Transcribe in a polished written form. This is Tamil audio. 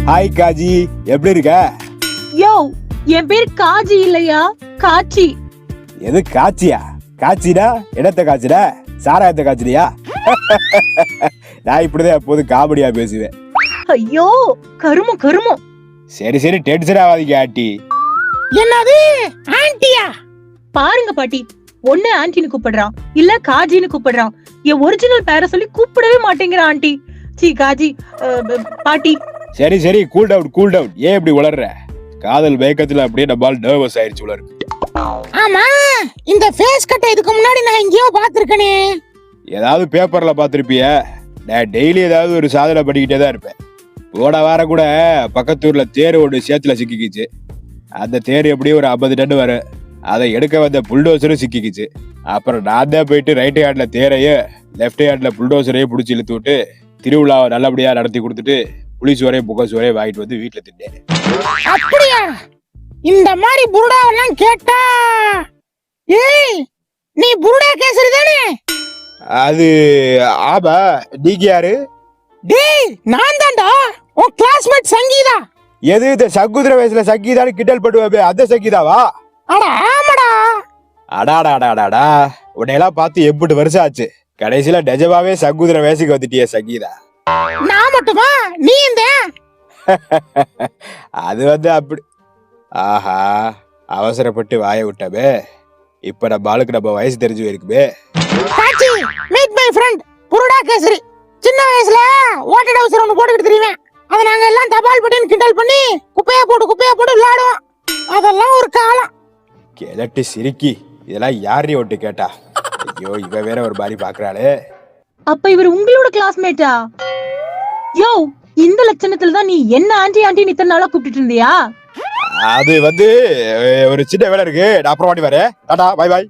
ஹாய் காஜி, எப்படி இருக்க? யோ, என் பேர் காஜி இல்லையா, காட்சி. எது காட்சியா? காட்சிடா இடத்த காட்சிடா, சாராயத்தை காட்சிடியா? நான் இப்படிதான் எப்போது காமெடியா பேசுவேன். ஐயோ, கருமம் கருமம். சரி சரி, டென்ஷன் ஆகாதீங்க ஆண்டி. என்னது ஆண்டியா? பாருங்க பாட்டி, ஒண்ணு ஆன்டின்னு கூப்பிடுறான், இல்ல காஜின்னு கூப்பிடுறான். என் ஒரிஜினல் பேரை சொல்லி கூப்பிடவே மாட்டேங்கிற ஆண்டி. சி காஜி, பாட்டி. சரி சரி, கூல் டவுன். ஏன் இப்படி உளர்ற? காதல் வேகத்துல அப்படியே நம்மால் நர்வஸ் ஆயிடுச்சு உலருக்கு. ஆமா, இந்த ஃபேஸ் கட்டை இதுக்கு முன்னாடி நான் எங்கேயோ பாத்துருக்கனே. ஏதாவது பேப்பர்ல பாத்திருப்பிய. நான் டெய்லி ஏதாவது ஒரு சாதனை பண்ணிக்கிட்டே தான் இருப்பேன். போன வாரம் கூட பக்கத்தூர்ல தேர் ஒன்று சேத்துல சிக்கிக்கிச்சு. அந்த தேர் எப்படியும் ஒரு 50 டன் வரும். அதை எடுக்க வந்த புல்டோசரும் சிக்கிக்கிச்சு. அப்புறம் நான் தான் போயிட்டு ரைட் ஹேண்ட்ல தேரையும் லெப்ட் ஹேண்ட்ல புல்டோசரையும் பிடிச்சி இழுத்து விட்டு திருவிழாவை நல்லபடியா நடத்தி கொடுத்துட்டு புளிஸ் வரையும் புகஸ் வரையும் வாங்கிட்டு வந்து வீட்டுல தின்னேன். அப்படியா? இந்த மாதிரி புருடாவெல்லாம் கேட்டா, ஏய் நீ புருடா கேசரி தானே? அது ஆமா. நீங்க யாரு? டேய், நான் தான்டா உன் கிளாஸ்மேட் சங்கீதா. எது இந்த சங்குதிர வயசுல சங்கீதான்னு கிண்டல் பண்ணுவாவே, அந்த சங்கீதாவா? அட ஆமாடா. அடாடாடாடாடா, உன்னையெல்லாம் பார்த்து 8 வருஷம் ஆச்சு. கடைசியில நிஜமாவே சங்குதிர வயசுக்கு வந்துட்டிய சங்கீதா. நான் மட்டுமா? நீ இந்த அது அப்படி. ஆஹா, அவசரப்பட்டு வாய விட்டவே. இப்ப நம்ம ஆளுக்கு நம்ம வயசு தெரிஞ்சு இருக்குமே. காச்சி, மீட் மை ஃப்ரெண்ட் புருடா கேசரி. சின்ன வயசுல வாட்டர் டவுசர் ஒன்று போட்டுக்கிட்டு தெரியுவேன். அதை நாங்க எல்லாம் தபால் பட்டின்னு கிண்டல் பண்ணி குப்பையா போட்டு விளையாடுவோம். அதெல்லாம் ஒரு காலம். கிளட்டு சிரிக்கி, இதெல்லாம் யாரையும் ஒட்டு கேட்டா? ஐயோ, இவ வேற ஒரு மாதிரி பாக்குறாளே. அப்ப இவர் உங்களோட கிளாஸ்மேட்டா? யோ, இந்த லட்சணத்துல தான் நீ என்ன ஆண்டி இத்தனை நாளா கூப்பிட்டு இருந்தியா? அது ஒரு சின்ன வேலை இருக்கு. நான் அப்புறம் வாட்டி வரேன். Tata, bye bye.